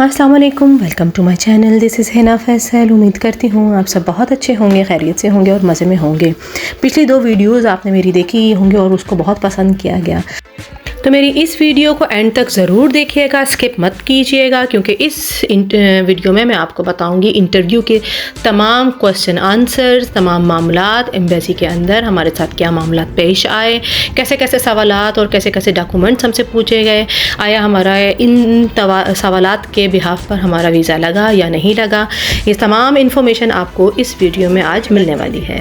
अस्सलाम वालेकुम, welcome to my channel. This is Hina Faisal. उम्मीद करती हूँ आप सब बहुत अच्छे होंगे, खैरियत से होंगे और मज़े में होंगे। पिछली 2 वीडियोज़ आपने मेरी देखी होंगी और उसको बहुत पसंद किया गया, तो मेरी इस वीडियो को एंड तक ज़रूर देखिएगा, स्किप मत कीजिएगा, क्योंकि इस वीडियो में मैं आपको बताऊंगी इंटरव्यू के तमाम क्वेश्चन आंसर्स, तमाम मामलात, एम्बेसी के अंदर हमारे साथ क्या मामलात पेश आए, कैसे कैसे सवालात और कैसे कैसे डॉक्यूमेंट्स हमसे पूछे गए, आया हमारा इन सवालात के बिहाफ पर हमारा वीज़ा लगा या नहीं लगा। ये तमाम इन्फॉर्मेशन आपको इस वीडियो में आज मिलने वाली है।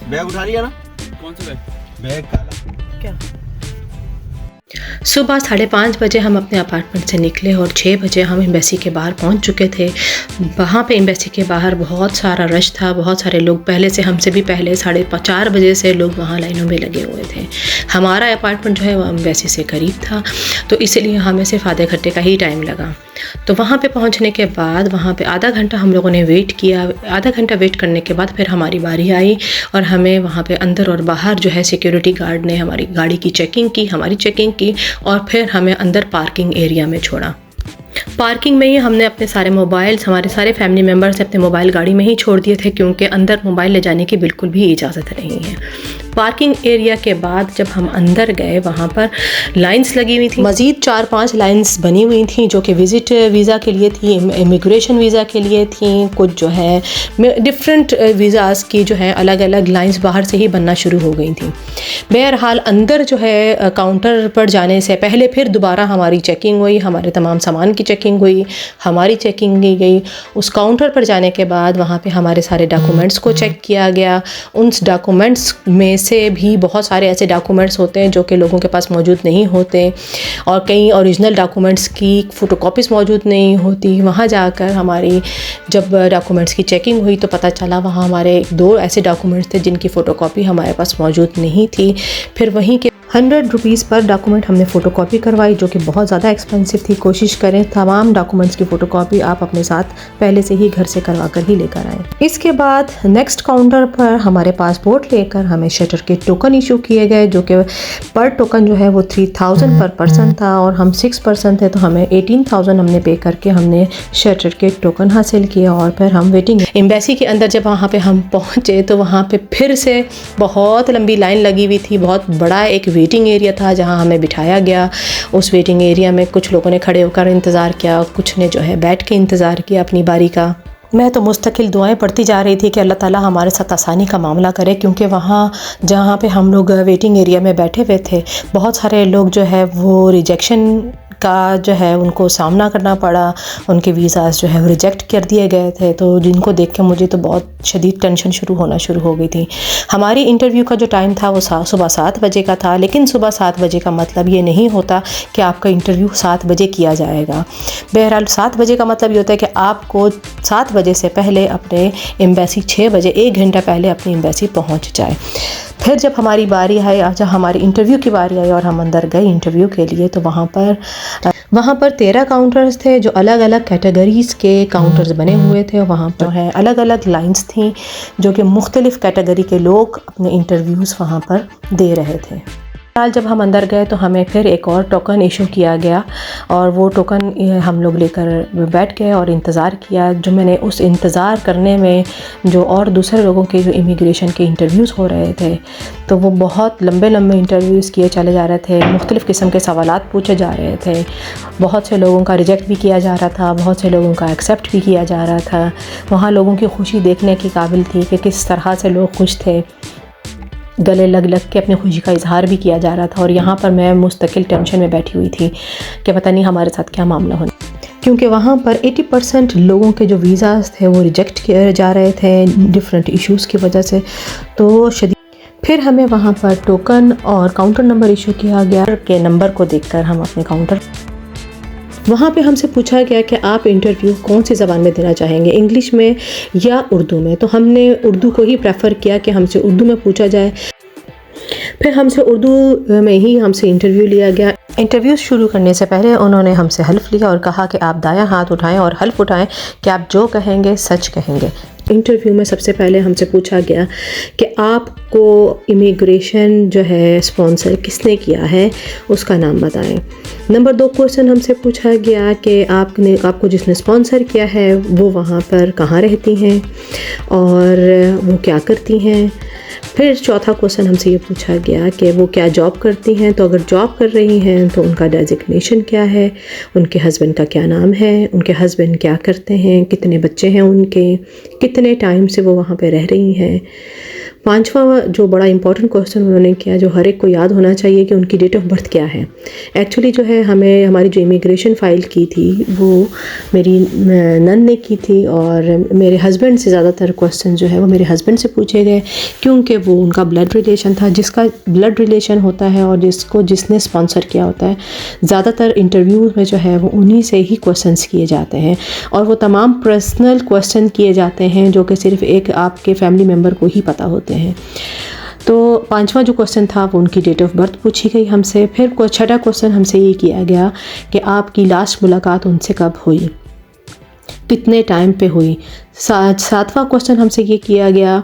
बैग उठा लिया ना? कौन सा बैग काला क्या? सुबह 5:30 बजे हम अपने अपार्टमेंट से निकले और 6 बजे हम एम्बेसी के बाहर पहुंच चुके थे। वहाँ पे एम्बेसी के बाहर बहुत सारा रश था, बहुत सारे लोग पहले से, हमसे भी पहले 4:30 बजे से लोग वहाँ लाइनों में लगे हुए थे। हमारा अपार्टमेंट जो है वो एम्बेसी से करीब था, तो इसलिए हमें सिर्फ आधे घंटे का ही टाइम लगा। तो वहाँ पे पहुँचने के बाद वहाँ पे आधा घंटा हम लोगों ने वेट किया। आधा घंटा वेट करने के बाद फिर हमारी बारी आई और हमें वहाँ पे अंदर और बाहर जो है सिक्योरिटी गार्ड ने हमारी गाड़ी की चेकिंग की, हमारी चेकिंग की और फिर हमें अंदर पार्किंग एरिया में छोड़ा। पार्किंग में ही हमने अपने सारे मोबाइल्स, हमारे सारे फैमिली मेम्बर्स अपने मोबाइल गाड़ी में ही छोड़ दिए थे, क्योंकि अंदर मोबाइल ले जाने की बिल्कुल भी इजाज़त नहीं है। पार्किंग एरिया के बाद जब हम अंदर गए, वहाँ पर लाइंस लगी हुई थी, मज़ीद 4-5 लाइंस बनी हुई थी जो कि विज़िट वीज़ा के लिए थी, इमिग्रेशन वीज़ा के लिए थी, कुछ जो है डिफरेंट वीज़ाज़ की जो है अलग अलग लाइंस बाहर से ही बनना शुरू हो गई थी। बहरहाल अंदर जो है काउंटर पर जाने से पहले फिर दोबारा हमारी चेकिंग हुई, हमारे तमाम सामान की चेकिंग हुई, हमारी चेकिंग की गई। उस काउंटर पर जाने के बाद वहाँ पे हमारे सारे डॉक्यूमेंट्स को चेक किया गया। उन डॉक्यूमेंट्स में से भी बहुत सारे ऐसे डॉक्यूमेंट्स होते हैं जो कि लोगों के पास मौजूद नहीं होते और कई ओरिजिनल डॉक्यूमेंट्स की फ़ोटोकॉपीज़ मौजूद नहीं होती। वहाँ जाकर हमारी जब डॉक्यूमेंट्स की चेकिंग हुई तो पता चला वहाँ हमारे 2 ऐसे डॉक्यूमेंट्स थे जिनकी फ़ोटोकॉपी हमारे पास मौजूद नहीं थी। फिर वहीं के 100 रुपीज़ पर डॉक्यूमेंट हमने फ़ोटोकॉपी करवाई, जो कि बहुत ज़्यादा एक्सपेंसिव थी। कोशिश करें तमाम डॉक्यूमेंट्स की फ़ोटोकॉपी आप अपने साथ पहले से ही घर से करवा कर ही लेकर आएँ। इसके बाद नेक्स्ट काउंटर पर हमारे पासपोर्ट लेकर हमें शटर के टोकन इशू किए गए, जो कि पर टोकन जो है वो 3000 पर पर्सन था और हम 6 पर्सन थे, तो हमें 18,000 हमने पे करके हमने शटर के टोकन हासिल किया। और फिर हम वेटिंग एम्बेसी के अंदर जब वहाँ पे हम पहुँचे तो वहाँ पे फिर से बहुत लंबी लाइन लगी हुई थी। बहुत बड़ा एक वेटिंग एरिया था जहाँ हमें बिठाया गया। उस वेटिंग एरिया में कुछ लोगों ने खड़े होकर इंतज़ार किया, कुछ ने जो है बैठ के इंतज़ार किया अपनी बारी का। मैं तो मुस्तकिल दुआएं पढ़ती जा रही थी कि अल्लाह ताला हमारे साथ आसानी का मामला करे, क्योंकि वहाँ जहाँ पे हम लोग वेटिंग एरिया में बैठे हुए थे बहुत सारे लोग जो है वो रिजेक्शन का जो है उनको सामना करना पड़ा, उनके वीज़ाज़ जो है वो रिजेक्ट कर दिए गए थे। तो जिनको देख के मुझे तो बहुत शदीद टेंशन शुरू हो गई थी। हमारी इंटरव्यू का जो टाइम था वो सुबह 7 बजे का था, लेकिन सुबह 7 बजे का मतलब ये नहीं होता कि आपका इंटरव्यू 7 बजे किया जाएगा। बहरहाल 7 बजे का मतलब ये होता है कि आपको 7 बजे से पहले अपने एम्बेसी 6 बजे 1 घंटा पहले अपनी एम्बेसी पहुँच जाए। फिर जब हमारी बारी आई, जब हमारी इंटरव्यू की बारी आई और हम अंदर गए इंटरव्यू के लिए, तो वहाँ पर 13 काउंटर्स थे जो अलग अलग कैटेगरीज़ के काउंटर्स बने हुए थे। वहाँ पर है अलग अलग लाइंस थी जो कि मुख्तलिफ़ कैटेगरी के लोग अपने इंटरव्यूज़ वहाँ पर दे रहे थे। फिलहाल जब हम अंदर गए तो हमें फिर एक और टोकन इशू किया गया और वो टोकन हम लोग लेकर बैठ गए और इंतज़ार किया। जो मैंने उस इंतज़ार करने में जो और दूसरे लोगों के जो इमिग्रेशन के इंटरव्यूज़ हो रहे थे, तो वो बहुत लंबे इंटरव्यूज़ किए चले जा रहे थे, मुख्तलिफ़ किस्म के सवालात पूछे जा रहे थे। बहुत से लोगों का रिजेक्ट भी किया जा रहा था, बहुत से लोगों का एक्सेप्ट भी किया जा रहा था। वहाँ लोगों की खुशी देखने की काबिल थी कि किस तरह से लोग खुश थे, गले लग के अपनी खुशी का इजहार भी किया जा रहा था। और यहाँ पर मैं मुस्तकिल टेंशन में बैठी हुई थी कि पता नहीं हमारे साथ क्या मामला होना, क्योंकि वहाँ पर 80% लोगों के जो वीज़ाज़ थे वो रिजेक्ट किए जा रहे थे डिफरेंट इश्यूज़ की वजह से। तो फिर हमें वहाँ पर टोकन और काउंटर नंबर इशू किया गया। के नंबर को देखकर हम अपने काउंटर, वहाँ पे हमसे पूछा गया कि आप इंटरव्यू कौन सी ज़बान में देना चाहेंगे, इंग्लिश में या उर्दू में। तो हमने उर्दू को ही प्रेफर किया कि हमसे उर्दू में पूछा जाए। फिर हमसे उर्दू में ही हमसे इंटरव्यू लिया गया। इंटरव्यू शुरू करने से पहले उन्होंने हमसे हल्फ लिया और कहा कि आप दायां हाथ उठाएं और हल्फ उठाएं कि आप जो कहेंगे सच कहेंगे। इंटरव्यू में सबसे पहले हमसे पूछा गया कि आपको इमिग्रेशन जो है स्पॉन्सर किसने किया है, उसका नाम बताएं। नंबर 2 क्वेश्चन हमसे पूछा गया कि आपको जिसने स्पॉन्सर किया है वो वहाँ पर कहाँ रहती हैं और वो क्या करती हैं। फिर चौथा क्वेश्चन हमसे ये पूछा गया कि वो क्या जॉब करती हैं, तो अगर जॉब कर रही हैं तो उनका डेजिग्नेशन क्या है, उनके हस्बैंड का क्या नाम है, उनके हस्बैंड क्या करते हैं, कितने बच्चे हैं उनके, कितने टाइम से वो वहाँ पे रह रही हैं। 5वां जो बड़ा इंपॉर्टेंट क्वेश्चन उन्होंने किया, जो हर एक को याद होना चाहिए, कि उनकी डेट ऑफ बर्थ क्या है। एक्चुअली जो है हमारी जो इमिग्रेशन फ़ाइल की थी वो मेरी नन ने की थी, और मेरे हस्बैंड से ज़्यादातर क्वेश्चन जो है वो मेरे हस्बैंड से पूछे गए, क्योंकि वो उनका ब्लड रिलेशन था। जिसका ब्लड रिलेशन होता है और जिसने स्पॉन्सर किया होता है, ज़्यादातर इंटरव्यू में जो है वो उन्हीं से ही क्वेश्चंस किए जाते हैं, और वो तमाम पर्सनल क्वेश्चन किए जाते हैं जो कि सिर्फ एक आपके फैमिली मेम्बर को ही पता होते हैं। तो 5वां जो क्वेश्चन था वो उनकी डेट ऑफ बर्थ पूछी गई हमसे। फिर 6ठा क्वेश्चन हमसे ये किया गया कि आपकी लास्ट मुलाकात उनसे कब हुई, कितने टाइम पे हुई। 7वां क्वेश्चन हमसे ये किया गया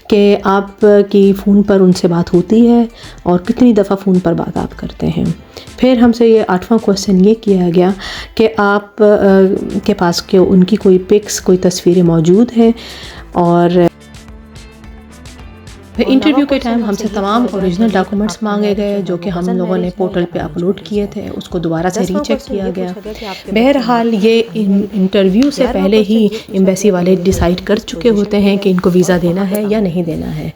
कि आपकी फ़ोन पर उनसे बात होती है और कितनी दफ़ा फ़ोन पर बात आप करते हैं। फिर हमसे ये 8वां क्वेश्चन ये किया गया कि आप के पास उनकी कोई पिक्स, कोई तस्वीरें मौजूद हैं। और इंटरव्यू के टाइम हमसे तमाम ओरिजिनल डॉक्यूमेंट्स मांगे गए, जो कि हम लोगों ने पोर्टल पे अपलोड किए थे, उसको दोबारा से रीचेक किया गया। बहरहाल ये इंटरव्यू से पहले ही एम्बेसी वाले डिसाइड कर चुके होते हैं कि इनको वीज़ा देना है या नहीं देना है,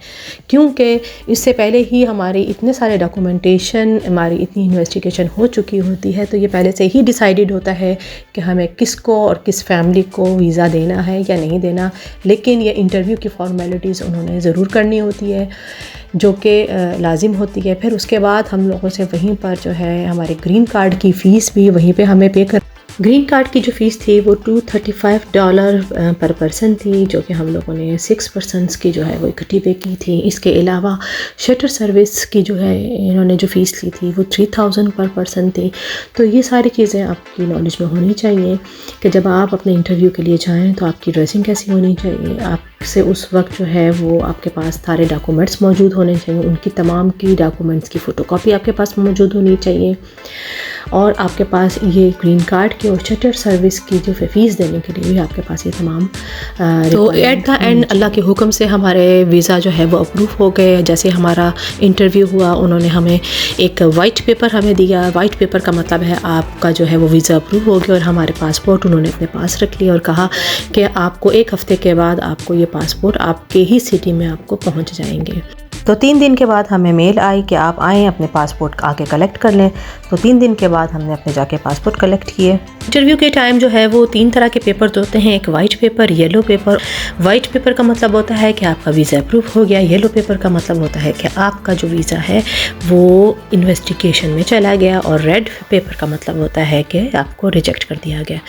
क्योंकि इससे पहले ही हमारी इतने सारे डॉक्यूमेंटेशन, हमारी इतनी इन्वेस्टिगेशन हो चुकी होती है, तो ये पहले से ही डिसाइडेड होता है कि हमें किसको और किस फैमिली को वीज़ा देना है या नहीं देना। लेकिन ये इंटरव्यू की फॉर्मेलिटीज़ उन्होंने ज़रूर करनी होती है, जो कि लाजिम होती है। फिर उसके बाद हम लोगों से वहीं पर जो है हमारे ग्रीन कार्ड की फ़ीस भी वहीं पे हमें पे कर। ग्रीन कार्ड की जो फ़ीस थी वो $235 पर पर्सन थी, जो कि हम लोगों ने 6 पर्सनस की जो है वो इकट्ठी पे की थी। इसके अलावा शटर सर्विस की जो है इन्होंने जो फ़ीस ली थी वो 3000 पर पर्सन थी। तो ये सारी चीज़ें आपकी नॉलेज में होनी चाहिए कि जब आप अपने इंटरव्यू के लिए जाएँ तो आपकी ड्रेसिंग कैसी होनी चाहिए, आपसे उस वक्त जो है वो आपके पास सारे डॉक्यूमेंट्स मौजूद होने चाहिए, उनकी तमाम की डॉक्यूमेंट्स की फ़ोटोकॉपी आपके पास मौजूद होनी चाहिए, और आपके पास ये ग्रीन कार्ड की और शटर सर्विस की जो फ़ीस देने के लिए भी आपके पास ये तमाम। तो एट द एंड अल्लाह के हुक्म से हमारे वीज़ा जो है वो अप्रूव हो गए। जैसे हमारा इंटरव्यू हुआ, उन्होंने हमें एक वाइट पेपर हमें दिया। वाइट पेपर का मतलब है आपका जो है वो वीज़ा अप्रूव हो गया, और हमारे पासपोर्ट उन्होंने अपने पास रख लिया और कहा कि आपको 1 हफ़्ते के बाद आपको ये पासपोर्ट आपके ही सिटी में आपको पहुँच जाएंगे। तो 3 दिन के बाद हमें मेल आई कि आप आएँ अपने पासपोर्ट आके कलेक्ट कर लें। तो 3 दिन के बाद हमने अपने जाके पासपोर्ट कलेक्ट किए। इंटरव्यू के टाइम जो है वो 3 तरह के पेपर होते हैं, एक white paper, yellow paper. White paper का मतलब होता है कि आपका वीज़ा अप्रूव हो गया। येलो पेपर का मतलब होता है कि आपका जो वीज़ा है वो इन्वेस्टिगेशन में चला गया, और रेड पेपर का मतलब होता है कि आपको रिजेक्ट कर दिया गया।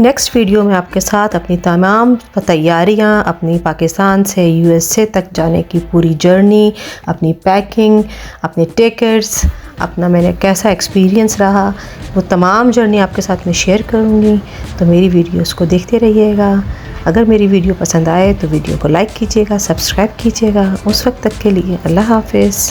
नेक्स्ट वीडियो में आपके साथ अपनी तमाम तैयारियां, अपनी पाकिस्तान से USA तक जाने की पूरी जर्नी, अपनी पैकिंग, अपने टिकट्स, अपना मैंने कैसा एक्सपीरियंस रहा, वो तमाम जर्नी आपके साथ में शेयर करूँगी। तो मेरी वीडियोस को देखते रहिएगा। अगर मेरी वीडियो पसंद आए तो वीडियो को लाइक कीजिएगा, सब्सक्राइब कीजिएगा। उस वक्त तक के लिए अल्लाह हाफ़िज़।